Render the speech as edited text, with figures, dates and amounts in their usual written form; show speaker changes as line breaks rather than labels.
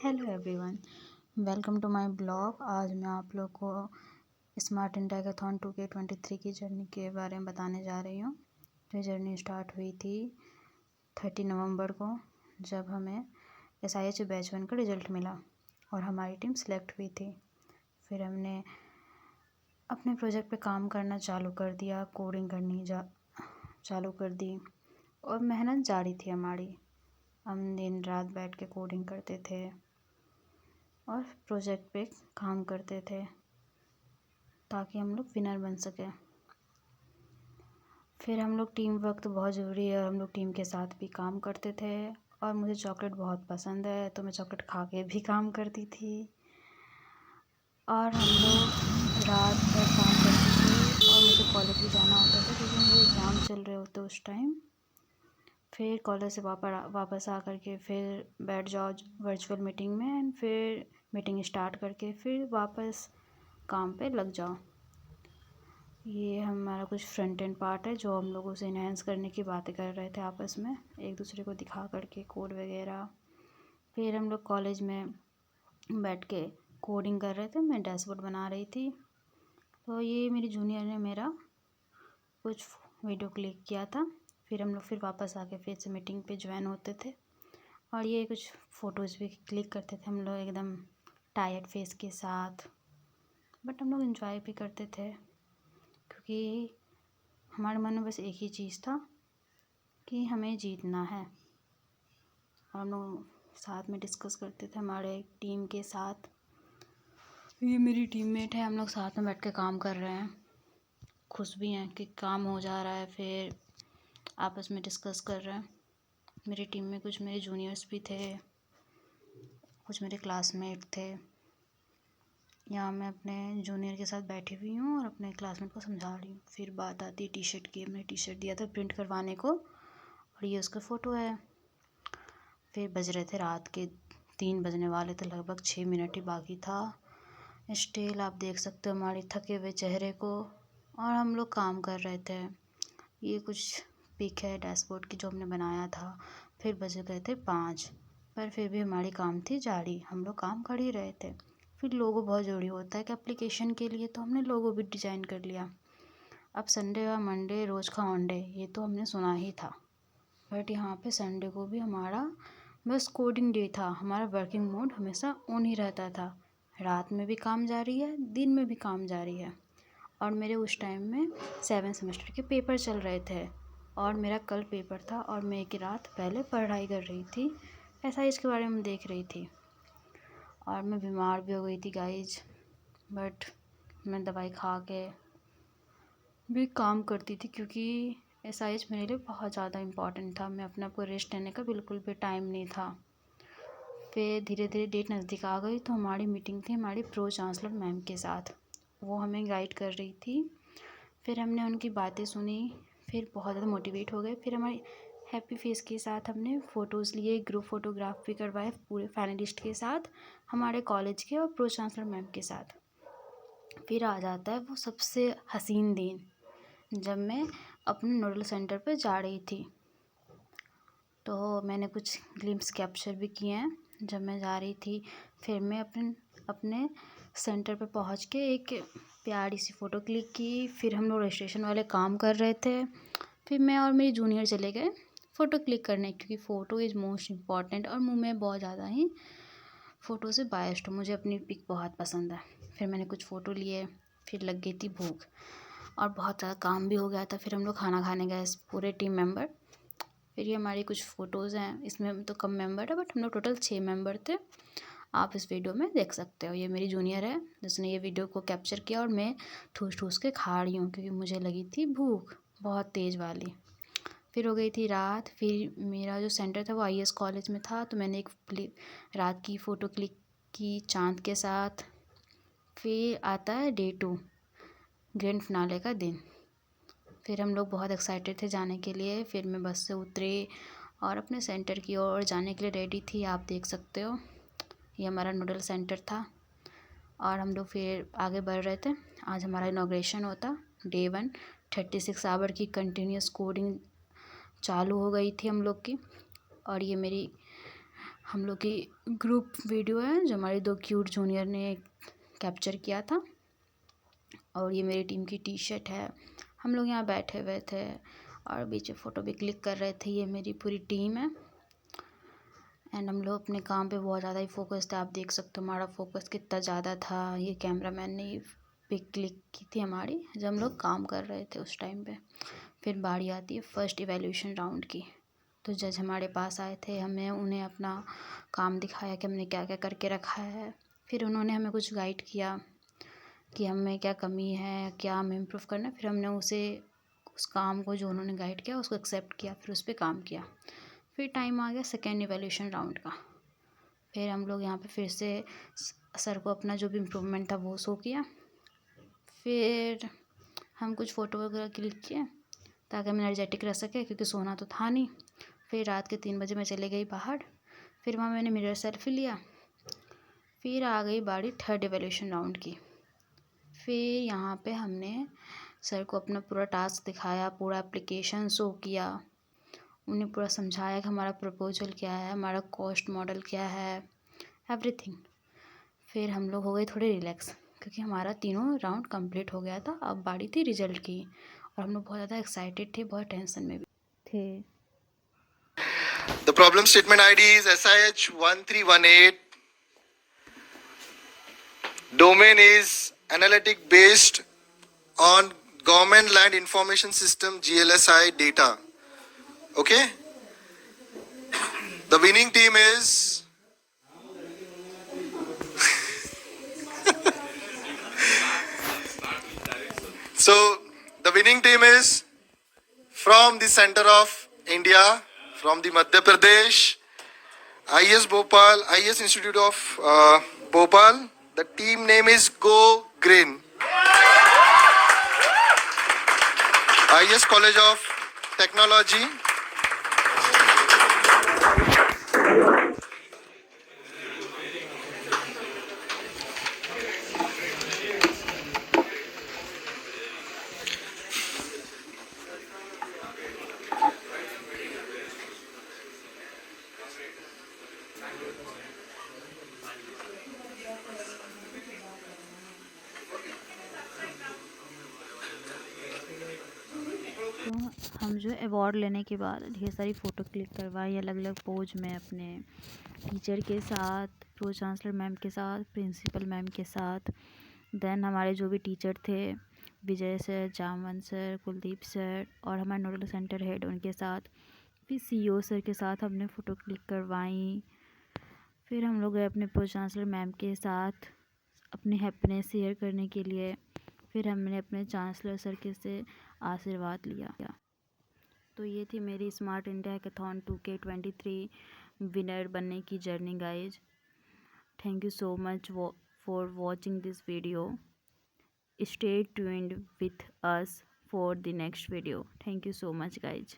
Hello everyone, welcome to my blog. आज मैं आप लोग को स्मार्ट इंडिया हैकाथॉन 2K23 की जर्नी के बारे में बताने जा रही हूँ। तो ये जर्नी स्टार्ट हुई थी 30 नवंबर को, जब हमें SIH बैच 1 का रिज़ल्ट मिला और हमारी टीम सेलेक्ट हुई थी। फिर हमने अपने प्रोजेक्ट पे काम करना चालू कर दिया, कोडिंग करनी चालू कर दी और मेहनत जारी थी हमारी। हम दिन रात बैठ के कोडिंग करते थे और प्रोजेक्ट पे काम करते थे ताकि हम लोग विनर बन सकें। फिर हम लोग टीम वर्क तो बहुत ज़रूरी है, हम लोग टीम के साथ भी काम करते थे। और मुझे चॉकलेट बहुत पसंद है तो मैं चॉकलेट खा के भी काम करती थी। और हम लोग रात भर काम करते थे और मुझे कॉलेज भी जाना होता था क्योंकि मेरे एग्ज़ाम चल रहे होते उस टाइम। फिर कॉलेज से वापस आ कर के फिर बैठ जाओ वर्चुअल मीटिंग में एंड फिर मीटिंग स्टार्ट करके फिर वापस काम पे लग जाओ। ये हमारा कुछ फ्रंट एंड पार्ट है जो हम लोग उसे इन्हेंस करने की बातें कर रहे थे आपस में, एक दूसरे को दिखा करके कोड वगैरह। फिर हम लोग कॉलेज में बैठ के कोडिंग कर रहे थे, मैं डैशबोर्ड बना रही थी। तो ये मेरी जूनियर ने मेरा कुछ वीडियो क्लिक किया था। फिर हम लोग फिर वापस आके फिर से मीटिंग पे ज्वाइन होते थे और ये कुछ फ़ोटोज़ भी क्लिक करते थे हम लोग एकदम टायर्ड फेस के साथ। बट हम लोग एंजॉय भी करते थे क्योंकि हमारे मन में बस एक ही चीज़ था कि हमें जीतना है। और हम लोग साथ में डिस्कस करते थे हमारे टीम के साथ। ये मेरी टीममेट है, हम लोग साथ में बैठ के काम कर रहे हैं, खुश भी हैं कि काम हो जा रहा है। फिर आपस में डिस्कस कर रहे हैं। मेरी टीम में कुछ मेरे जूनियर्स भी थे, कुछ मेरे क्लासमेट थे। यहाँ मैं अपने जूनियर के साथ बैठी हुई हूँ और अपने क्लासमेट को समझा रही हूँ। फिर बात आती है टी शर्ट की। हमने टी शर्ट दिया था प्रिंट करवाने को और ये उसका फ़ोटो है। फिर बज रहे थे रात के 3 बजने वाले थे, लगभग 6 मिनट ही बाकी था। स्टिल आप देख सकते हो हमारे थके हुए चेहरे को और हम लोग काम कर रहे थे। ये कुछ पिक है डैशबोर्ड की जो हमने बनाया था। फिर बज गए थे 5, पर फिर भी हमारी काम थी जारी, हम लोग काम कर ही रहे थे। फिर लोगो बहुत ज़रूरी होता है कि एप्लीकेशन के लिए, तो हमने लोगो भी डिज़ाइन कर लिया। अब संडे व मंडे रोज़ का ऑन-डे ये तो हमने सुना ही था, बट यहाँ पे संडे को भी हमारा बस कोडिंग डे था। हमारा वर्किंग मोड हमेशा ऑन ही रहता था, रात में भी काम जारी है, दिन में भी काम जारी है। और मेरे उस टाइम में 7 सेमेस्टर के पेपर चल रहे थे और मेरा कल पेपर था और मैं एक रात पहले पढ़ाई कर रही थी, SIH के बारे में देख रही थी। और मैं बीमार भी हो गई थी गाइज, बट मैं दवाई खा के भी काम करती थी क्योंकि SIH मेरे लिए बहुत ज़्यादा इम्पॉर्टेंट था। मैं अपने आप को रेस्ट लेने का बिल्कुल भी टाइम नहीं था। फिर धीरे धीरे डेट नज़दीक आ गई तो हमारी मीटिंग थी हमारी प्रो चांसलर मैम के साथ, वो हमें गाइड कर रही थी। फिर हमने उनकी बातें सुनी, फिर बहुत ज़्यादा मोटिवेट हो गए। फिर हमारी हैप्पी फेस के साथ हमने फ़ोटोज़ लिए, ग्रुप फ़ोटोग्राफ भी करवाए पूरे फाइनलिस्ट के साथ, हमारे कॉलेज के और प्रो चांसलर मैम के साथ। फिर आ जाता है वो सबसे हसीन दिन, जब मैं अपने नोडल सेंटर पे जा रही थी। तो मैंने कुछ ग्लिम्स कैप्चर भी किए हैं जब मैं जा रही थी। फिर मैं अपने सेंटर पे पहुंच के एक प्यारी सी फ़ोटो क्लिक की। फिर हम लोग रजिस्ट्रेशन वाले काम कर रहे थे। फिर मैं और मेरी जूनियर चले गए फ़ोटो क्लिक करने, क्योंकि फ़ोटो इज़ मोस्ट इम्पॉर्टेंट और मैं बहुत ज़्यादा ही फ़ोटो से बायस्ड हूँ, मुझे अपनी पिक बहुत पसंद है। फिर मैंने कुछ फ़ोटो लिए, फिर लग गई थी भूख और बहुत ज़्यादा काम भी हो गया था। फिर हम लोग खाना खाने गए पूरे टीम मेंबर। फिर ये हमारी कुछ फ़ोटोज़ हैं, इसमें तो कम मेंबर है बट हम लोग टोटल 6 मेंबर थे, आप इस वीडियो में देख सकते हो। ये मेरी जूनियर है जिसने ये वीडियो को कैप्चर किया और मैं ठूस ठूस के खा रही हूँ क्योंकि मुझे लगी थी भूख बहुत तेज़ वाली। फिर हो गई थी रात। फिर मेरा जो सेंटर था वो IS कॉलेज में था, तो मैंने एक रात की फ़ोटो क्लिक की चाँद के साथ। फिर आता है डे 2, ग्रैंड फिनाले का दिन। फिर हम लोग बहुत एक्साइटेड थे जाने के लिए। फिर मैं बस से उतरी और अपने सेंटर की ओर जाने के लिए रेडी थी, आप देख सकते हो ये हमारा नोडल सेंटर था। और हम लोग फिर आगे बढ़ रहे थे। आज हमारा इनॉग्रेशन होता, डे 1 36 आवर की कंटिन्यूस कोडिंग चालू हो गई थी हम लोग की। और ये मेरी हम लोग की ग्रुप वीडियो है जो हमारे 2 क्यूट जूनियर ने कैप्चर किया था। और ये मेरी टीम की टी शर्ट है। हम लोग यहाँ बैठे हुए थे और बीच में फ़ोटो भी क्लिक कर रहे थे। ये मेरी पूरी टीम है एंड हम लोग अपने काम पे बहुत ज़्यादा ही फोकस थे। आप देख सकते हो हमारा फोकस कितना ज़्यादा था। ये कैमरामैन ने ये पिक क्लिक की थी हमारी जब हम लोग काम कर रहे थे उस टाइम पे। फिर बारी आती है फर्स्ट इवैल्यूएशन राउंड की। तो जज हमारे पास आए थे, हमने उन्हें अपना काम दिखाया कि हमने क्या क्या करके रखा है। फिर उन्होंने हमें कुछ गाइड किया कि हमें क्या कमी है, क्या हमें इम्प्रूव करना है। फिर हमने उस काम को जो उन्होंने गाइड किया उसको एक्सेप्ट किया, फिर उस पर काम किया। फिर टाइम आ गया सेकेंड इवैल्यूएशन राउंड का। फिर हम लोग यहाँ पे फिर से सर को अपना जो भी इम्प्रूवमेंट था वो शो किया। फिर हम कुछ फ़ोटो वगैरह क्लिक किए ताकि हम एनर्जेटिक रह सके, क्योंकि सोना तो था नहीं। फिर रात के 3 बजे मैं चली गई बाहर। फिर वहाँ मैंने मिरर सेल्फी लिया। फिर आ गई बारी थर्ड इवैल्यूएशन राउंड की। फिर यहाँ पे हमने सर को अपना पूरा टास्क दिखाया, पूरा एप्लीकेशन शो किया, उन्हें पूरा समझाया कि हमारा प्रपोजल क्या है, हमारा कॉस्ट मॉडल क्या है, एवरीथिंग। फिर हम लोग हो गए थोड़े रिलैक्स, क्योंकि हमारा तीनों राउंड कंप्लीट हो गया था। अब बारी थी रिजल्ट की और हम लोग बहुत ज़्यादा एक्साइटेड थे, बहुत टेंशन में भी थे।
The problem statement ID is SIH1318. Domain is analytic based on Government Land Information System GLSI data. Okay? The winning team is the winning team is from the center of India, from the Madhya Pradesh, IS Bhopal, IS Institute of Bhopal. The team name is Go Green. IS College of Technology.
तो हम जो award लेने के बाद ढेर सारी photo click करवाई अलग अलग पोज में, अपने टीचर के साथ, प्रो चांसलर मैम के साथ, प्रिंसिपल मैम के साथ। देन हमारे जो भी टीचर थे, Vijay sir, Jamwan sir, Kuldeep sir और हमारे नोडल सेंटर हेड उनके साथ, फिर सीईओ सर के साथ हमने फ़ोटो क्लिक करवाई। फिर हम लोग गए अपने प्रो चांसलर मैम के साथ अपनी हैप्पीनेस शेयर करने के लिए। फिर हमने अपने चांसलर सर के से आशीर्वाद लिया। तो ये थी मेरी smart India hackathon 2K23 winner बनने की journey guys. Thank you so much for watching this video. Stay tuned with us for the next video. Thank you so much guys.